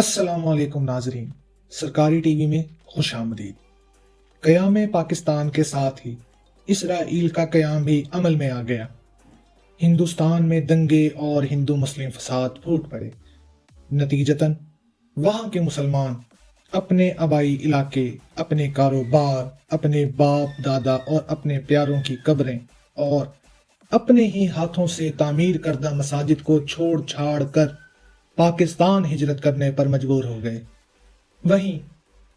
अस्सलाम वालेकुम नाजरीन, सरकारी टीवी में खुश आमदीद। क़याम पाकिस्तान के साथ ही इसराइल का क़याम भी अमल में आ गया। हिंदुस्तान में दंगे और हिंदू मुस्लिम फसाद फूट पड़े। नतीजतन वहाँ के मुसलमान अपने आबाई इलाके, अपने कारोबार, अपने बाप दादा और अपने प्यारों की कब्रें और अपने ही हाथों से तामीर करदा मसाजिद को छोड़ छाड़ कर पाकिस्तान हिजरत करने पर मजबूर हो गए। वहीं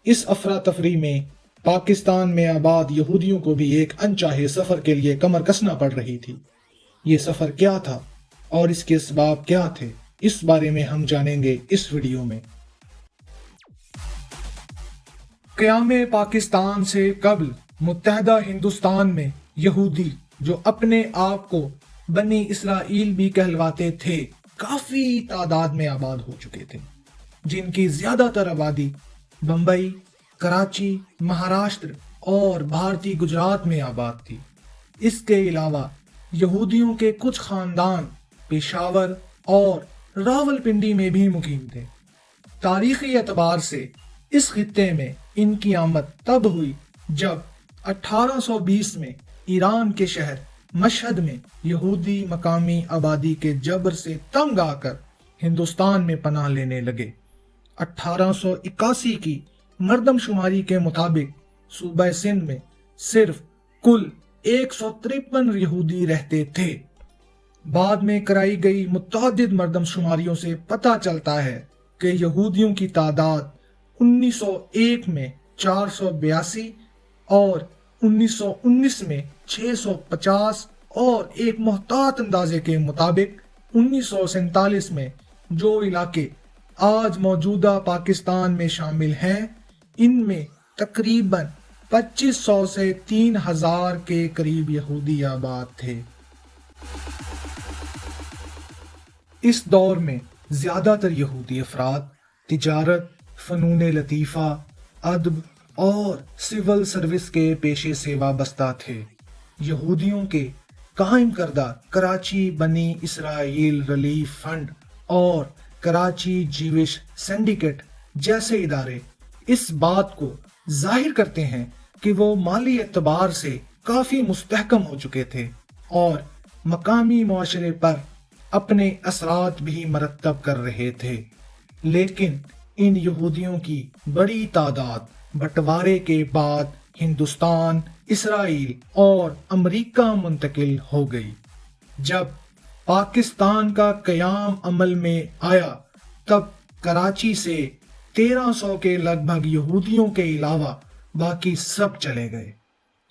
इस अफरा तफरी में पाकिस्तान में आबाद यहूदियों को भी एक अनचाहे सफर के लिए कमर कसना पड़ रही थी। ये सफर क्या था और इसके असबाब क्या थे, इस बारे में हम जानेंगे इस वीडियो में। क़याम पाकिस्तान से कबल मुत्तहदा हिंदुस्तान में यहूदी, जो अपने आप को बनी इसराइल भी कहलवाते थे, काफी तादाद में आबाद हो चुके थे, जिनकी ज्यादातर आबादी बंबई, कराची, महाराष्ट्र और भारतीय गुजरात में आबाद थी। इसके अलावा यहूदियों के कुछ खानदान पेशावर और रावलपिंडी में भी मुकीम थे। तारीखी एतबार से इस खित्ते में इनकी आमद तब हुई जब 1820 में ईरान के शहर मशहद में यहूदी मकामी आबादी के जबर से तंग आकर हिंदुस्तान में पनाह लेने लगे। 1881 की मर्दमशुमारी के मुताबिक सूबा सिंध में सिर्फ कुल 153 यहूदी रहते थे। बाद में कराई गई मुतअद्दिद मर्दमशुमारियों से पता चलता है कि यहूदियों की तादाद 1901 में 482 और 1919 में 650 और एक मुहतात अंदाजे के मुताबिक 1947 में जो इलाके आज मौजूदा पाकिस्तान में शामिल हैं, इनमें तकरीबन 2500 से 3000 के करीब यहूदी आबाद थे। इस दौर में ज्यादातर यहूदी अफराद तिजारत, फनून लतीफ़ा, अदब और सिविल सर्विस के पेशे से वाबस्ता थे। यहूदियों के कायम करदा कराची बनी इसराइल रिलीफ फंड और कराची जीविश सिंडिकेट जैसे इदारे इस बात को जाहिर करते हैं कि वो माली एतबार से काफी मुस्तहकम हो चुके थे और मकामी मुआशरे पर अपने असरात भी मरतब कर रहे थे। लेकिन इन यहूदियों की बड़ी तादाद बंटवारे के बाद हिंदुस्तान, इसराइल और अमेरिका मुंतकिल हो गई। जब पाकिस्तान का क़याम अमल में आया, तब कराची से 1300 के लगभग यहूदियों के अलावा बाकी सब चले गए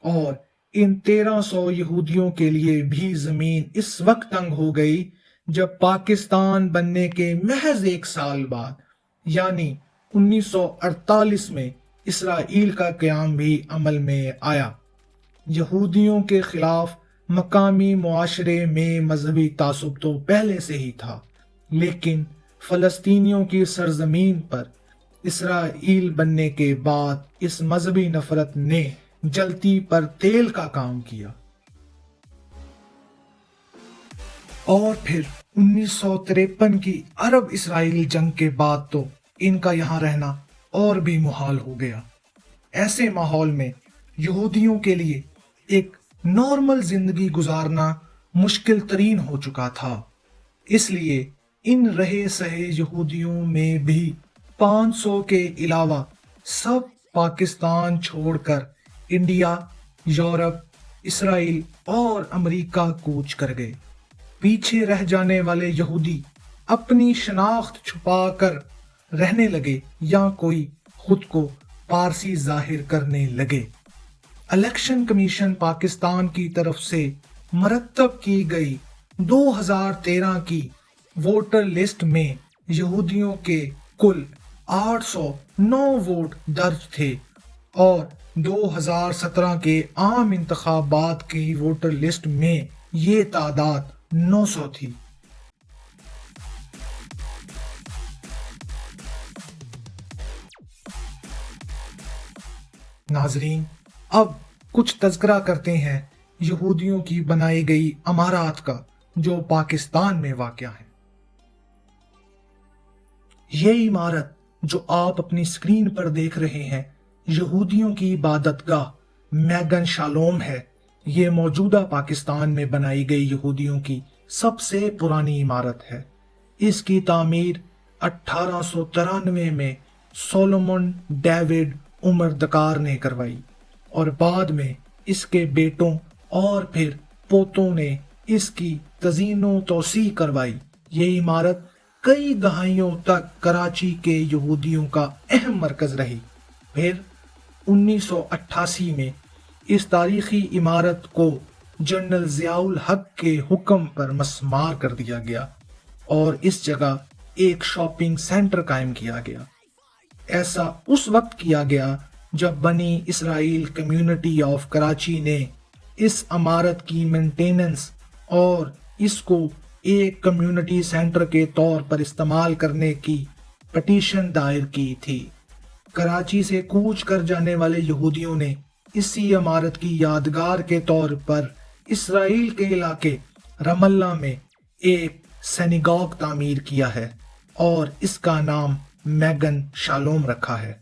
और इन 1300 यहूदियों के लिए भी जमीन इस वक्त तंग हो गई जब पाकिस्तान बनने के महज एक साल बाद यानी 1948 में इसराइल का क़याम भी अमल में आया। यहूदियों के खिलाफ मकामी मुआशरे में मजहबी तासुब तो पहले से ही था, लेकिन फ़लस्तीनियों की सरजमीन पर इसराइल बनने के बाद इस मजहबी नफरत ने जलती पर तेल का काम किया। और फिर 1953 की अरब इसराइल जंग के बाद तो इनका यहाँ रहना और भी मुहाल हो गया। ऐसे माहौल में यहूदियों के लिए एक नॉर्मल जिंदगी गुजारना मुश्किल तरीन हो चुका था। इसलिए इन रहे सहे यहूदियों में भी 500 के अलावा सब पाकिस्तान छोड़कर इंडिया, यूरोप, इसराइल और अमेरिका कूच कर गए। पीछे रह जाने वाले यहूदी अपनी शनाख्त छुपा कर रहने लगे या कोई खुद को पारसी जाहिर करने लगे। इलेक्शन कमीशन पाकिस्तान की तरफ से मरतब की गई 2013 की वोटर लिस्ट में यहूदियों के कुल 809 वोट दर्ज थे और 2017 के आम इंतखाबात की वोटर लिस्ट में ये तादाद 900 थी। नाजरीन, अब कुछ तज़किरा करते हैं यहूदियों की बनाई गई अमारात का, जो पाकिस्तान में वाक़या है। ये इमारत جو آپ اپنی اسکرین پر دیکھ رہے ہیں یہودیوں کی عبادت گاہ میگن شالوم ہے۔ یہ موجودہ پاکستان میں بنائی گئی یہودیوں کی سب سے پرانی عمارت ہے۔ اس کی تعمیر 1893 میں سولومن ڈیوڈ عمر دکار نے کروائی اور بعد میں اس کے بیٹوں اور پھر پوتوں نے اس کی تزئین و توسیع کروائی۔ یہ عمارت کئی دہائیوں تک کراچی کے یہودیوں کا اہم مرکز رہی۔ پھر 1988 میں اس تاریخی عمارت کو جنرل ضیاء الحق کے حکم پر مسمار کر دیا گیا اور اس جگہ ایک شاپنگ سینٹر قائم کیا گیا۔ ایسا اس وقت کیا گیا جب بنی اسرائیل کمیونٹی آف کراچی نے اس عمارت کی مینٹیننس اور اس کو ایک کمیونٹی سینٹر کے طور پر استعمال کرنے کی پٹیشن دائر کی تھی۔ کراچی سے کوچ کر جانے والے یہودیوں نے اسی عمارت کی یادگار کے طور پر اسرائیل کے علاقے رام اللہ میں ایک سینیگاگ تعمیر کیا ہے اور اس کا نام میگن شالوم رکھا ہے۔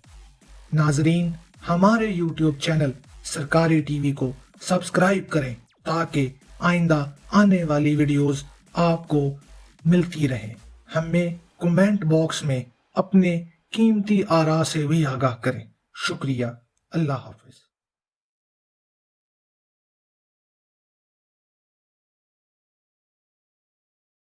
ناظرین، ہمارے یوٹیوب چینل سرکاری ٹی وی کو سبسکرائب کریں تاکہ آئندہ آنے والی ویڈیوز آپ کو ملتی رہیں۔ ہمیں کمنٹ باکس میں اپنے قیمتی آراء سے بھی آگاہ کریں۔ شکریہ۔ اللہ حافظ۔